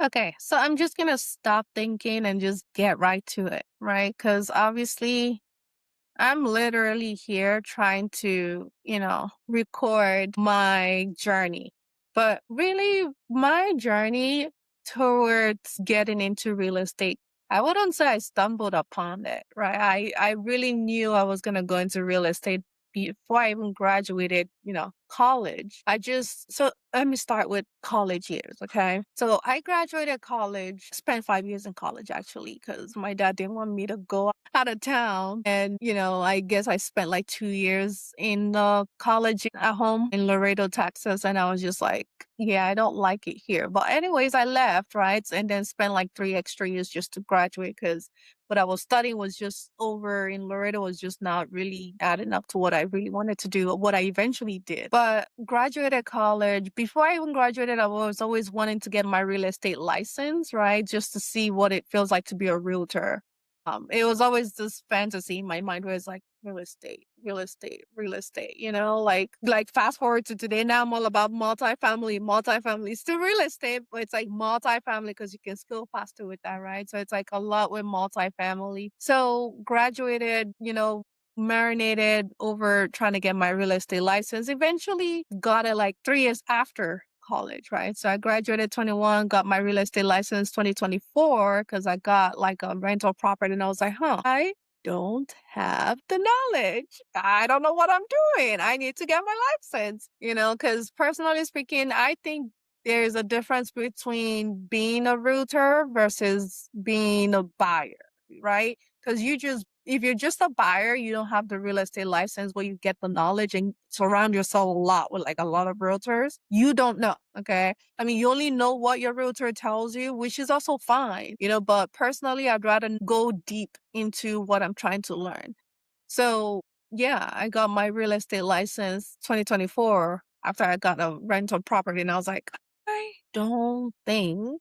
Okay, so I'm just gonna stop thinking and just get right to it, right? Because obviously, I'm literally here trying to, record my journey. But really, my journey towards getting into real estate, I wouldn't say I stumbled upon it, right? I really knew I was gonna go into real estate before I even graduated, college. So let me start with college years, okay? So I graduated college, spent 5 years in college actually, because my dad didn't want me to go out of town. And, I guess I spent like 2 years in college at home in Laredo, Texas. And I was just like, yeah, I don't like it here. But, anyways, I left, right? And then spent like 3 extra years just to graduate because what I was studying was just over in Laredo was just not really adding up to what I really wanted to do, what I eventually did. But graduated college. Before I even graduated, I was always wanting to get my real estate license, right? Just to see what it feels like to be a realtor. It was always this fantasy in my mind where it's like real estate, real estate, real estate, like fast forward to today. Now I'm all about multifamily, still real estate, but it's like multifamily because you can scale faster with that, right? So it's like a lot with multifamily. So graduated, marinated over trying to get my real estate license. Eventually got it like 3 years after college, right? So I graduated 21, got my real estate license 2024 because I got like a rental property and I was like, I don't have the knowledge. I don't know what I'm doing. I need to get my license, because personally speaking, I think there's a difference between being a realtor versus being a buyer, right? Because if you're just a buyer, you don't have the real estate license where you get the knowledge and surround yourself a lot with like a lot of realtors. You don't know. Okay. I mean, you only know what your realtor tells you, which is also fine, but personally, I'd rather go deep into what I'm trying to learn. So yeah, I got my real estate license 2024 after I got a rental property and I was like, I don't think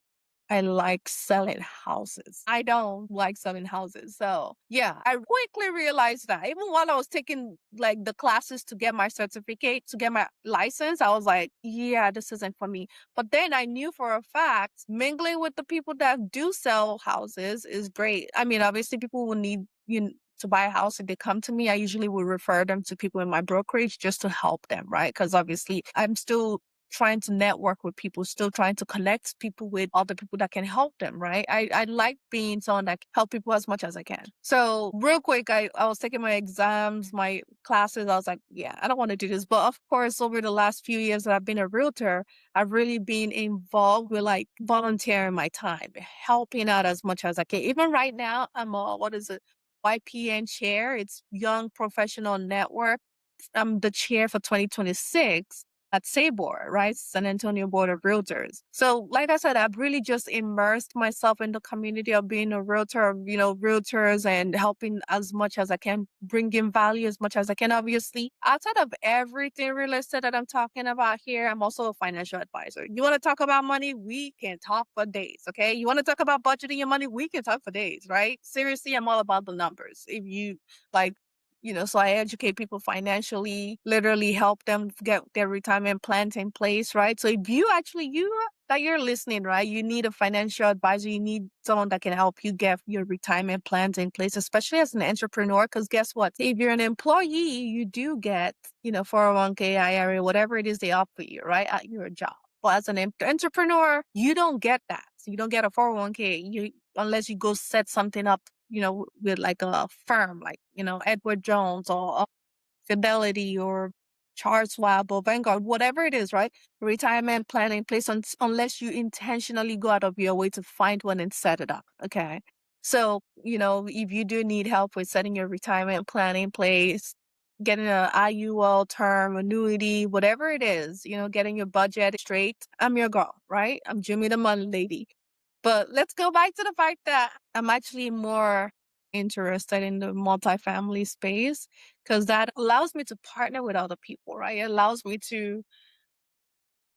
I like selling houses. I don't like selling houses. So yeah, I quickly realized that even while I was taking like the classes to get my certificate, to get my license, I was like, yeah, this isn't for me. But then I knew for a fact mingling with the people that do sell houses is great. I mean, obviously people will need to buy a house if they come to me. I usually would refer them to people in my brokerage just to help them, right? Because obviously I'm still trying to network with people, still trying to connect people with other people that can help them, right? I like being someone that can help people as much as I can. So real quick, I was taking my exams, my classes. I was like, yeah, I don't want to do this. But of course, over the last few years that I've been a realtor, I've really been involved with like volunteering my time, helping out as much as I can. Even right now, I'm a, what is it? YPN chair. It's Young Professional Network. I'm the chair for 2026 at SABOR, right? San Antonio Board of Realtors. So, like I said, I've really just immersed myself in the community of being a realtor, realtors and helping as much as I can, bringing value as much as I can. Obviously, outside of everything real estate that I'm talking about here, I'm also a financial advisor. You want to talk about money? We can talk for days, okay? You want to talk about budgeting your money? We can talk for days, right? Seriously, I'm all about the numbers. If you like, so I educate people financially, literally help them get their retirement plans in place, right? So if that you're listening, right, you need a financial advisor, you need someone that can help you get your retirement plans in place, especially as an entrepreneur. Because guess what? If you're an employee, you do get, 401k, IRA, whatever it is they offer you, right, at your job. But as an entrepreneur, you don't get that. So you don't get a 401k unless you go set something up with like a firm like, Edward Jones or Fidelity or Charles Schwab or Vanguard, whatever it is, right? Retirement plan in place unless you intentionally go out of your way to find one and set it up. Okay. So, if you do need help with setting your retirement plan in place, getting an IUL term, annuity, whatever it is, getting your budget straight, I'm your girl, right? I'm Jimmy the Money Lady. But let's go back to the fact that I'm actually more interested in the multifamily space because that allows me to partner with other people, right? It allows me to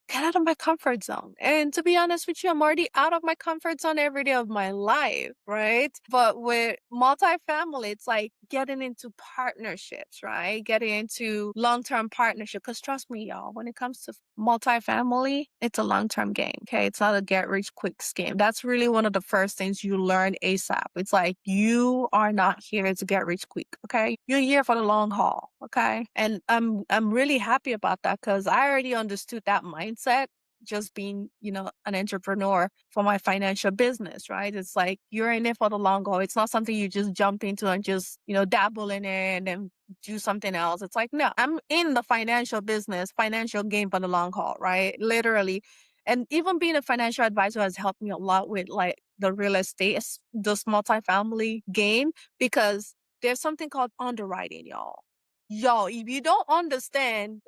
get out of my comfort zone. And to be honest with you, I'm already out of my comfort zone every day of my life, right? But with multifamily, it's like getting into partnerships, right? Getting into long-term partnership. Because trust me, y'all, when it comes to multifamily, it's a long-term game. Okay. It's not a get rich quick scheme. That's really one of the first things you learn ASAP. It's like you are not here to get rich quick. Okay. You're here for the long haul. Okay. And I'm really happy about that because I already understood that mindset just being, an entrepreneur for my financial business, right? It's like you're in it for the long haul. It's not something you just jump into and just, dabble in it and then do something else. It's like, no, I'm in the financial business, financial game for the long haul, right? Literally. And even being a financial advisor has helped me a lot with like the real estate, this multifamily game, because there's something called underwriting, y'all. Yo, if you don't understand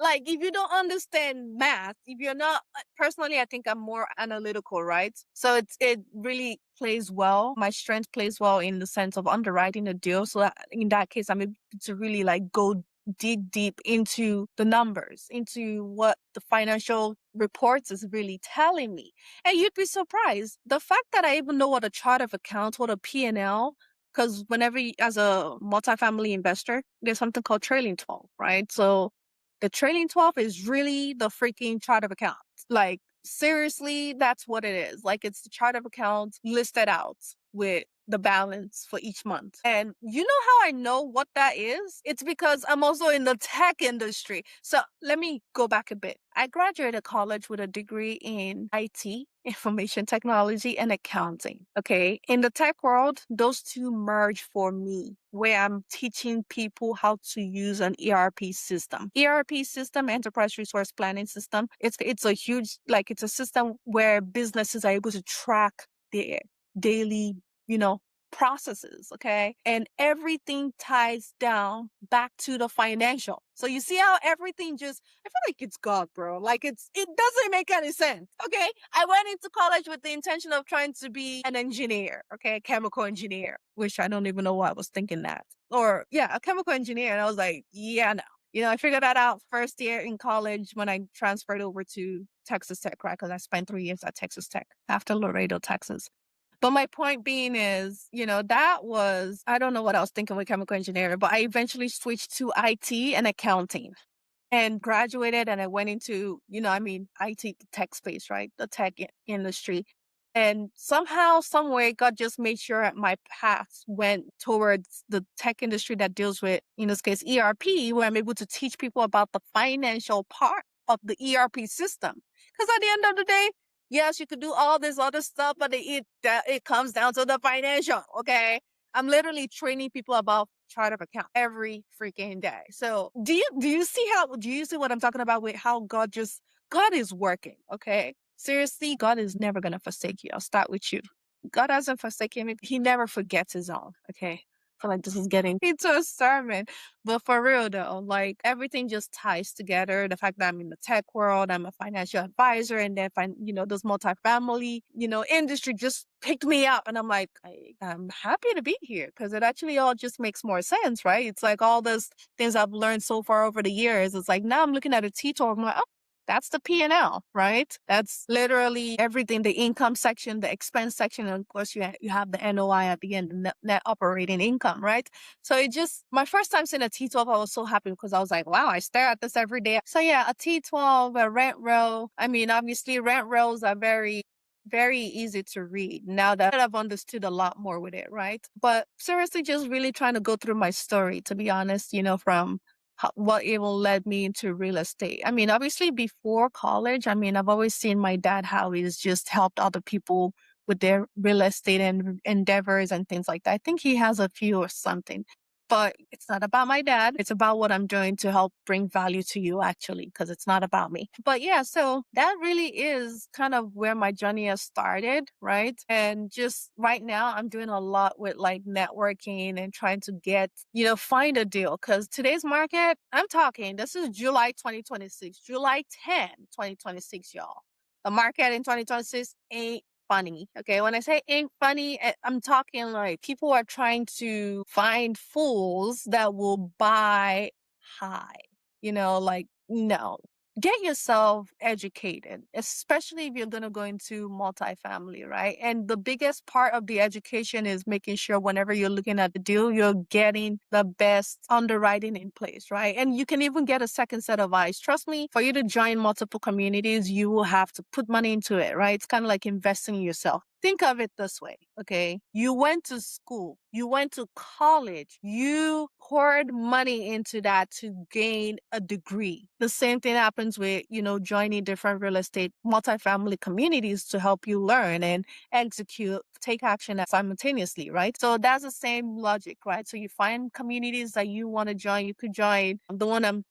math, if you're not, personally, I think I'm more analytical, right? So it really plays well. My strength plays well in the sense of underwriting the deal. So that in that case, I'm able to really like go dig deep into the numbers, into what the financial reports is really telling me. And you'd be surprised. The fact that I even know what a chart of accounts, what a P&L, because whenever as a multifamily investor, there's something called trailing 12, right? So the trailing 12 is really the freaking chart of accounts. Like, seriously, that's what it is. Like, it's the chart of accounts listed out with the balance for each month. And you know how I know what that is? It's because I'm also in the tech industry. So let me go back a bit. I graduated college with a degree in IT, information technology, and accounting. Okay. In the tech world, those two merge for me, where I'm teaching people how to use an ERP system. ERP system, enterprise resource planning system. It's a huge, like, it's a system where businesses are able to track their daily, you know, processes, okay? And everything ties down back to the financial. So you see how everything just, I feel like it's God, bro. Like it doesn't make any sense, okay? I went into college with the intention of trying to be an engineer, okay? A chemical engineer, which I don't even know why I was thinking that. Or yeah, a chemical engineer. And I was like, yeah, no. I figured that out first year in college when I transferred over to Texas Tech, right? Because I spent 3 years at Texas Tech after Laredo, Texas. But my point being is, that was, I don't know what I was thinking with chemical engineering, but I eventually switched to IT and accounting and graduated, and I went into, IT tech space, right? The tech industry. And somehow, some way, God just made sure my path went towards the tech industry that deals with, in this case, ERP, where I'm able to teach people about the financial part of the ERP system. Because at the end of the day, yes, you could do all this other stuff, but it comes down to the financial. Okay. I'm literally training people about chart of account every freaking day. So do you see what I'm talking about with how God is working? Okay. Seriously, God is never gonna forsake you. I'll start with you. God hasn't forsaken me. He never forgets his own. Okay. I feel like this is getting into a sermon. But for real though, like everything just ties together. The fact that I'm in the tech world, I'm a financial advisor, and then this multifamily, industry just picked me up, and I'm like, I'm happy to be here because it actually all just makes more sense, right? It's like all those things I've learned so far over the years. It's like now I'm looking at a T-talk, I'm like, oh, that's the P&L, right? That's literally everything, the income section, the expense section, and of course you have the NOI at the end, the net operating income, right? So my first time seeing a T12, I was so happy because I was like, wow, I stare at this every day. So yeah, a T12, a rent roll. I mean, obviously rent rolls are very, very easy to read now that I've understood a lot more with it, right? But seriously, just really trying to go through my story, to be honest, from what even led me into real estate. I mean, obviously before college, I mean, I've always seen my dad, how he's just helped other people with their real estate and endeavors and things like that. I think he has a few or something. But it's not about my dad. It's about what I'm doing to help bring value to you, actually, because it's not about me. But yeah, so that really is kind of where my journey has started, right? And just right now, I'm doing a lot with like networking and trying to get, find a deal. Because today's market, I'm talking, this is July 2026, July 10, 2026, y'all. The market in 2026 ain't funny. Okay. When I say ain't funny, I'm talking like people are trying to find fools that will buy high, like, no. get yourself educated, especially if you're going to go into multifamily, right? And the biggest part of the education is making sure whenever you're looking at the deal, you're getting the best underwriting in place, right? And you can even get a second set of eyes. Trust me, for you to join multiple communities, you will have to put money into it, right? It's kind of like investing in yourself. Think of it this way, okay? You went to school, you went to college, you poured money into that to gain a degree. The same thing happens with, joining different real estate multifamily communities to help you learn and execute, take action simultaneously, right? So that's the same logic, right? So you find communities that you want to join, you could join the one I'm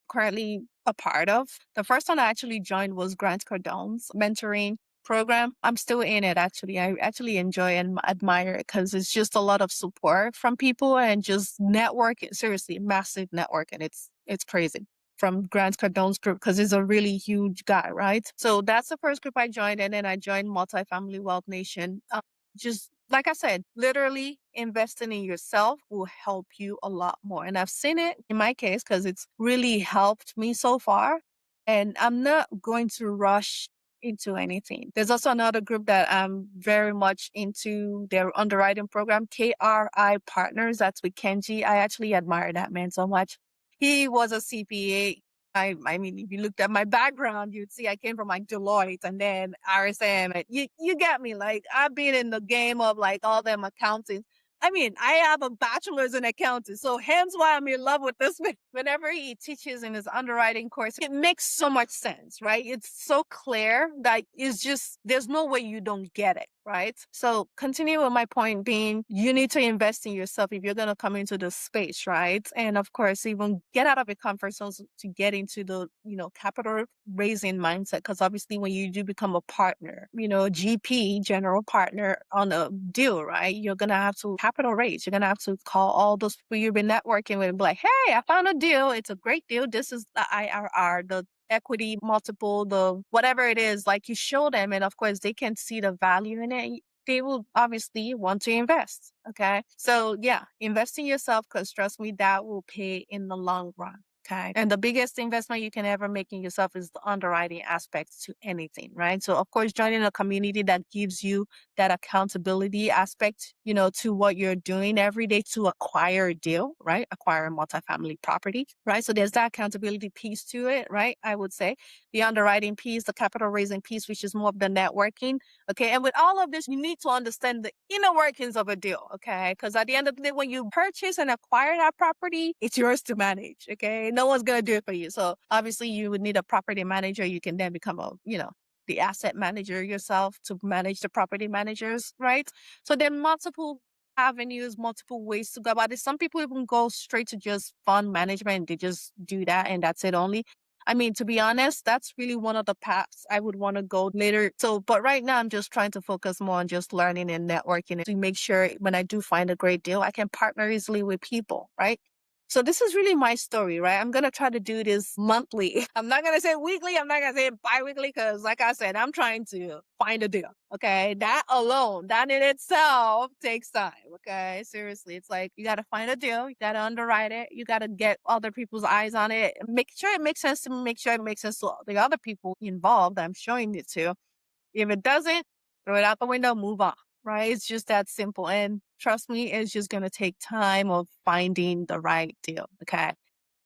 currently a part of. The first one I actually joined was Grant Cardone's mentoring program. I'm still in it actually. I actually enjoy and admire it because it's just a lot of support from people and just networking. Seriously, massive network, and it's crazy from Grant Cardone's group because he's a really huge guy, right? So that's the first group I joined, and then I joined Multifamily Wealth Nation. Just like I said, literally investing in yourself will help you a lot more. And I've seen it in my case because it's really helped me so far. And I'm not going to rush into anything. There's also another group that I'm very much into their underwriting program, KRI Partners. That's with Kenji. I actually admire that man so much. He was a CPA. I mean, if you looked at my background, you'd see I came from like Deloitte and then RSM. And you get me. Like I've been in the game of like all them accounting. I mean, I have a bachelor's in accounting, so hence why I'm in love with this man. Whenever he teaches in his underwriting course, it makes so much sense, right? It's so clear that it's just, there's no way you don't get it, right? So continue with my point being, you need to invest in yourself if you're going to come into the space, right? And of course, even get out of your comfort zone to get into the, capital raising mindset. Because obviously when you do become a partner, GP, general partner on a deal, right? You're going to have to capital raise. You're going to have to call all those people you've been networking with and be like, hey, I found a deal. It's a great deal. This is the IRR, the equity multiple, the whatever it is, like you show them. And of course, they can see the value in it. They will obviously want to invest. Okay. So yeah, invest in yourself because trust me, that will pay in the long run. Okay. And the biggest investment you can ever make in yourself is the underwriting aspects to anything, right? So of course, joining a community that gives you that accountability aspect, to what you're doing every day to acquire a deal, right? Acquire a multifamily property, right? So there's that accountability piece to it, right? I would say the underwriting piece, the capital raising piece, which is more of the networking. Okay. And with all of this, you need to understand the inner workings of a deal. Okay. Because at the end of the day, when you purchase and acquire that property, it's yours to manage. Okay. No one's going to do it for you. So obviously you would need a property manager. You can then become the asset manager yourself to manage the property managers, right? So there are multiple avenues, multiple ways to go about it. Some people even go straight to just fund management. They just do that and that's it only. I mean, to be honest, that's really one of the paths I would want to go later. So, but right now I'm just trying to focus more on just learning and networking to make sure when I do find a great deal, I can partner easily with people, right? So this is really my story, right? I'm going to try to do this monthly. I'm not going to say weekly. I'm not going to say bi-weekly because like I said, I'm trying to find a deal. Okay. That alone, that in itself takes time. Okay. Seriously. It's like you got to find a deal. You got to underwrite it. You got to get other people's eyes on it. Make sure it makes sense to me. Make sure it makes sense to the other people involved that I'm showing it to. If it doesn't, throw it out the window, move on, right? It's just that simple. And trust me, it's just going to take time of finding the right deal. Okay.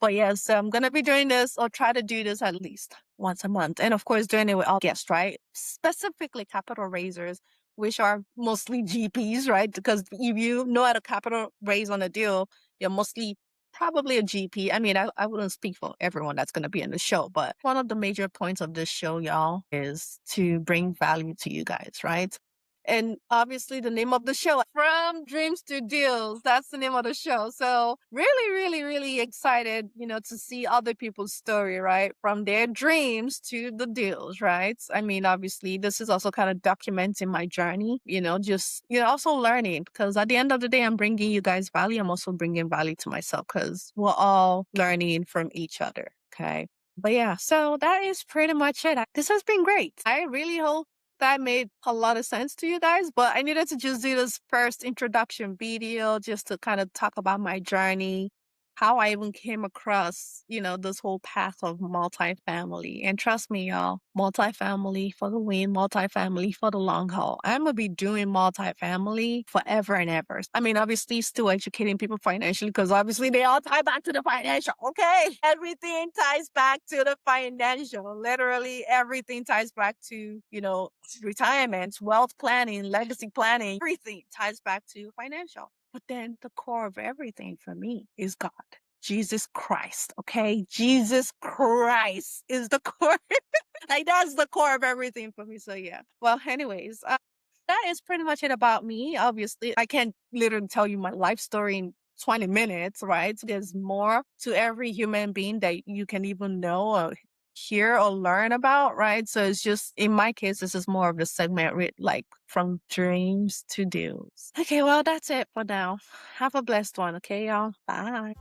But yes, I'm going to be doing this or try to do this at least once a month. And of course, doing it with all guests, right? Specifically capital raisers, which are mostly GPs, right? Because if you know how to capital raise on a deal, you're mostly probably a GP. I mean, I wouldn't speak for everyone that's going to be in the show, but one of the major points of this show, y'all, is to bring value to you guys, right? And obviously the name of the show, From Dreams to Deals, that's the name of the show. So really, really, really excited, to see other people's story, right? From their dreams to the deals, right? I mean, obviously this is also kind of documenting my journey, just, also learning because at the end of the day, I'm bringing you guys value. I'm also bringing value to myself because we're all learning from each other. Okay. But yeah, so that is pretty much it. This has been great. I really hope that made a lot of sense to you guys, but I needed to just do this first introduction video just to kind of talk about my journey, how I even came across, this whole path of multifamily. And trust me, y'all, multifamily for the win, multifamily for the long haul. I'm gonna be doing multifamily forever and ever. I mean, obviously, still educating people financially because obviously they all tie back to the financial. Okay, everything ties back to the financial. Literally, everything ties back to retirement, wealth planning, legacy planning. Everything ties back to financial. But then the core of everything for me is God. Jesus Christ, okay? Jesus Christ is the core. Like, that's the core of everything for me. So, yeah. Well, anyways, that is pretty much it about me. Obviously, I can't literally tell you my life story in 20 minutes, right? There's more to every human being that you can even know or hear or learn about, right? So it's just, in my case, this is more of the segment like from dreams to do's. Okay, well, that's it for now. Have a blessed one, okay, y'all? Bye.